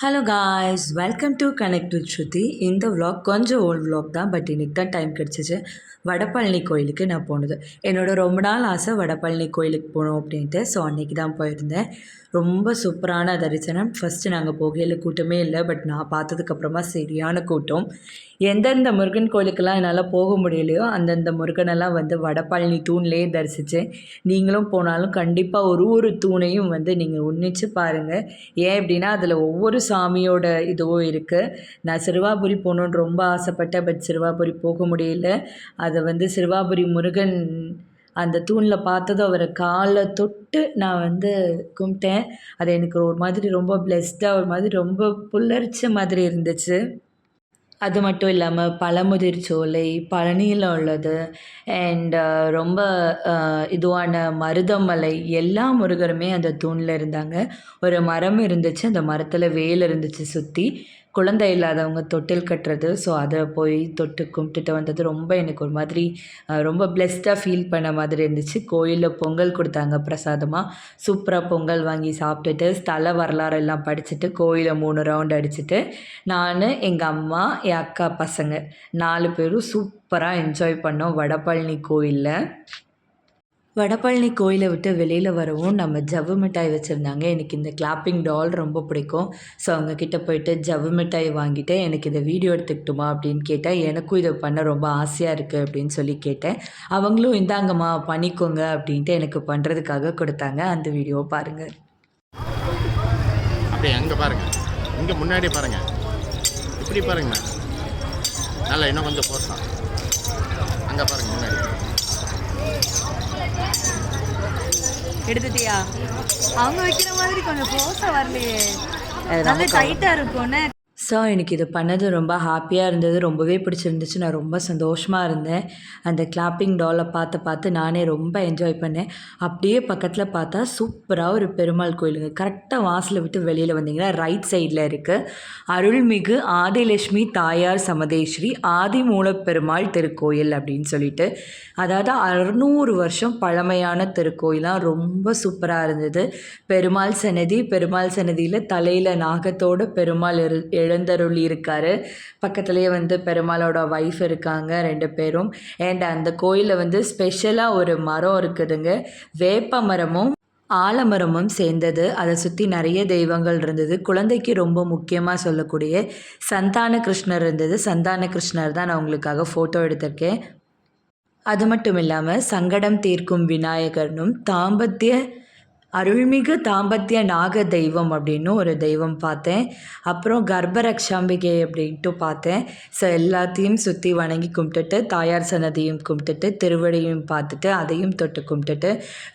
Hello guys, welcome to connect with Shruti. இந்த vlog கொஞ்சம் volt vlog தான். பட் இன்றைக்கி தான் டைம் கிடச்சிச்சு. வடபழனி கோயிலுக்கு நான் போனது. என்னோடய ரொம்ப நாள் ஆசை வடபழனி கோயிலுக்கு போகணும் அப்படின்ட்டு. ஸோ அன்றைக்கி தான் போயிருந்தேன். ரொம்ப சூப்பரான தரிசனம். ஃபஸ்ட்டு நாங்கள் போகையில் கூட்டமே இல்லை. பட் நான் பார்த்ததுக்கப்புறமா சரியான கூட்டம். எந்தெந்த முருகன் கோயிலுக்கெல்லாம் என்னால் போக முடியலையோ அந்தந்த முருகனெல்லாம் வந்து வடபழனி தூண்லேயே தரிசித்தேன். நீங்களும் போனாலும் கண்டிப்பாக ஒரு தூணையும் வந்து நீங்கள் உன்னிச்சு பாருங்கள். ஏன் அப்படின்னா அதில் ஒவ்வொரு சாமியோட இதுவும் இருக்குது. நான் சிறுவாபுரி போகணுன்னு ரொம்ப ஆசைப்பட்டேன். பட் சிறுவாபுரி போக முடியல. அதை வந்து சிறுவாபுரி முருகன் அந்த தூணில் பார்த்ததும் அவரை காலை தொட்டு நான் வந்து கும்பிட்டேன். அது எனக்கு ஒரு மாதிரி ரொம்ப பிளெஸ்டாக ஒரு மாதிரி ரொம்ப புல்லரிச்ச மாதிரி இருந்துச்சு. அது மட்டும் இல்லாமல் பழமுதிர் சோலை பழனியில் உள்ளது அண்ட் ரொம்ப இதுவான மருதமலை எல்லா முருகருமே அந்த தூணில் இருந்தாங்க. ஒரு மரம் இருந்துச்சு. அந்த மரத்தில் வேல் இருந்துச்சு சுற்றி. குழந்தை இல்லாதவங்க தொட்டில் கட்டுறது. ஸோ அதை போய் தொட்டு கும்பிட்டுட்டு வந்தது ரொம்ப எனக்கு ஒரு மாதிரி ரொம்ப பிளெஸ்டாக ஃபீல் பண்ண மாதிரி இருந்துச்சு. கோயிலில் பொங்கல் கொடுத்தாங்க பிரசாதமாக. சூப்பராக பொங்கல் வாங்கி சாப்பிட்டுட்டு ஸ்தல வரலாறு எல்லாம் படிச்சுட்டு கோயிலை 3 ரவுண்ட் அடிச்சுட்டு நான் எங்கள் அம்மா என் அக்கா பசங்க 4 பேரும் சூப்பராக என்ஜாய் பண்ணோம் வடபழனி கோயிலில். வடபழனி கோயிலை விட்டு வெளியில் வரவும் நம்ம ஜவ்வு மிட்டாய் வச்சுருந்தாங்க. எனக்கு இந்த கிளாப்பிங் டால் ரொம்ப பிடிக்கும். ஸோ அவங்கக்கிட்ட போயிட்டு ஜவ்வு மிட்டாய் வாங்கிட்டு எனக்கு இதை வீடியோ எடுத்துக்கிட்டுமா அப்படின்னு கேட்டேன். எனக்கும் இதை பண்ண ரொம்ப ஆசையாக இருக்குது அப்படின்னு சொல்லி கேட்டேன். அவங்களும் இந்தாங்கம்மா பண்ணிக்கோங்க அப்படின்ட்டு எனக்கு பண்ணுறதுக்காக கொடுத்தாங்க. அந்த வீடியோவை பாருங்கள். அப்படியே அங்கே பாருங்கள், இங்கே முன்னாடி பாருங்கள், இப்படி பாருங்கண்ணா, நல்லா இன்னும் கொஞ்சம் போஸ்தான் அங்கே பாருங்கள் முன்னாடி எடுத்துட்டியா? அவங்க வைக்கிற மாதிரி கொஞ்சம் க்ளோஸாக வரலையே, நல்ல டைட்டாக இருக்கும்னு. ஸோ எனக்கு இது பண்ணது ரொம்ப ஹாப்பியாக இருந்தது. ரொம்பவே பிடிச்சிருந்துச்சு. நான் ரொம்ப சந்தோஷமாக இருந்தேன். அந்த கிளாப்பிங் டாலை பார்த்து நானே ரொம்ப என்ஜாய் பண்ணேன். அப்படியே பக்கத்தில் பார்த்தா சூப்பராக ஒரு பெருமாள் கோயிலுங்க. கரெக்டாக வாசலை விட்டு வெளியில் வந்தீங்கன்னா ரைட் சைடில் இருக்குது. அருள்மிகு ஆதிலட்சுமி தாயார் சமதேஸ்வரி ஆதிமூலப்பெருமாள் திருக்கோயில் அப்படின்னு சொல்லிட்டு, அதாவது 600 வருஷம் பழமையான திருக்கோயிலாம். ரொம்ப சூப்பராக இருந்தது. பெருமாள் சன்னதியில் தலையில் நாகத்தோட பெருமாள் எழுந்தருளி இருக்கார். பக்கத்துலேயே வந்து பெருமாளோட ஒய்ஃப் இருக்காங்க 2 பேரும். அண்ட் அந்த கோயிலில் வந்து ஸ்பெஷலாக ஒரு மரம் இருக்குதுங்க. வேப்ப மரமும் ஆலமரமும் சேர்ந்தது. அதை சுற்றி நிறைய தெய்வங்கள் இருந்தது. குழந்தைக்கு ரொம்ப முக்கியமாக சொல்லக்கூடிய சந்தான கிருஷ்ணர் இருந்தது. சந்தான கிருஷ்ணர் தான் நான் உங்களுக்காக ஃபோட்டோ எடுத்திருக்கேன். அது மட்டும் இல்லாமல் சங்கடம் தீர்க்கும் விநாயகர்னும் அருள்மிகு தாம்பத்திய நாக தெய்வம் அப்படின்னு ஒரு தெய்வம் பார்த்தேன். அப்புறம் கர்ப்பரக்ஷாம்பிகை அப்படின்ட்டு பார்த்தேன். ஸோ எல்லாத்தையும் சுற்றி வணங்கி கும்பிட்டுட்டு தாயார் சன்னதியும் கும்பிட்டுட்டு திருவடியும் பார்த்துட்டு அதையும் தொட்டு கும்பிட்டுட்டு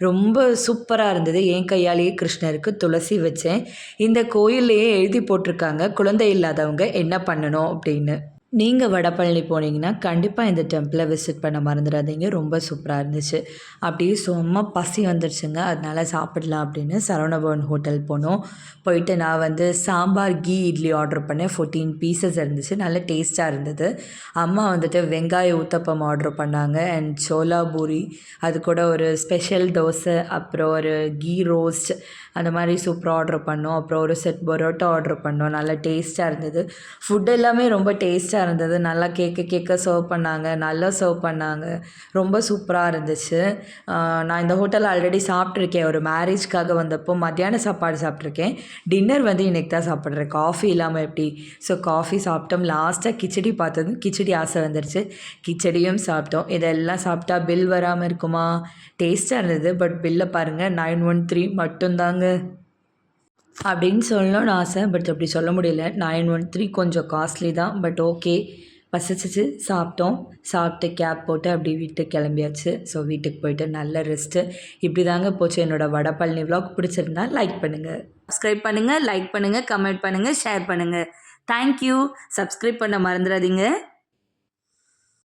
ரொம்ப சூப்பராக இருந்தது. என் கையாலேயே கிருஷ்ணருக்கு துளசி வச்சேன். இந்த கோயிலையே எழுதி போட்டிருக்காங்க குழந்தை இல்லாதவங்க என்ன பண்ணணும் அப்படின்னு. நீங்கள் வடபழனி போனீங்கன்னா கண்டிப்பாக இந்த டெம்பிளை விசிட் பண்ண மறந்துடாதீங்க. ரொம்ப சூப்பராக இருந்துச்சு. அப்படியே சும்மா பசி வந்துடுச்சுங்க. அதனால் சாப்பிடலாம் அப்படின்னு சரவணபவன் ஹோட்டல் போனோம். போயிட்டு நான் வந்து சாம்பார் கீ இட்லி ஆர்டர் பண்ணேன். 14 பீசஸ் இருந்துச்சு. நல்ல டேஸ்ட்டாக இருந்தது. அம்மா வந்துட்டு வெங்காய ஊத்தப்பம் ஆர்டர் பண்ணாங்க அண்ட் சோலா பூரி, அது கூட ஒரு ஸ்பெஷல் தோசை, அப்புறம் ஒரு கீ ரோஸ்ட், அந்த மாதிரி சூப்பராக ஆர்டர் பண்ணோம். அப்புறம் ஒரு செட் பரோட்டா ஆர்டர் பண்ணோம். நல்லா டேஸ்ட்டாக இருந்தது. ஃபுட் எல்லாமே ரொம்ப டேஸ்ட்டாக இருந்தது. நல்லா கேட்க சர்வ் பண்ணாங்க. நல்லா சர்வ் பண்ணாங்க. ரொம்ப சூப்பராக இருந்துச்சு. நான் இந்த ஹோட்டலில் ஆல்ரெடி சாப்பிட்ருக்கேன். ஒரு மேரேஜ்க்காக வந்தப்போ மத்தியான சாப்பாடு சாப்பிட்ருக்கேன். டின்னர் வந்து இன்றைக்கி தான் சாப்பிட்றேன். காஃபி இல்லாமல் எப்படி? ஸோ காஃபி சாப்பிட்டோம். லாஸ்ட்டாக கிச்சடி பார்த்ததும் கிச்சடி ஆசை வந்துருச்சு. கிச்சடியும் சாப்பிட்டோம். இதெல்லாம் சாப்பிட்டா பில் வராமல் இருக்குமா? டேஸ்ட்டாக இருந்தது. பட் பில்லை பாருங்கள் 913 மட்டும்தாங்க அப்படின்னு சொல்லணும்னு ஆசை. பட் அப்படி சொல்ல முடியல. 913 கொஞ்சம் காஸ்ட்லி தான். பட் ஓகே, பசிச்சிச்சு, சாப்பிட்டோம். சாப்பிட்டு கேப் போட்டு அப்படி வீட்டுக்கு கிளம்பியாச்சு. ஸோ வீட்டுக்கு போயிட்டு நல்ல ரெஸ்ட்டு. இப்படி தாங்க போச்சு என்னோடய வடபழனி vlog. பிடிச்சிருந்தா லைக் பண்ணுங்கள், சப்ஸ்கிரைப் பண்ணுங்கள், லைக் பண்ணுங்கள், கமெண்ட் பண்ணுங்கள், ஷேர் பண்ணுங்கள். தேங்க்யூ. சப்ஸ்கிரைப் பண்ண மறந்துடாதீங்க.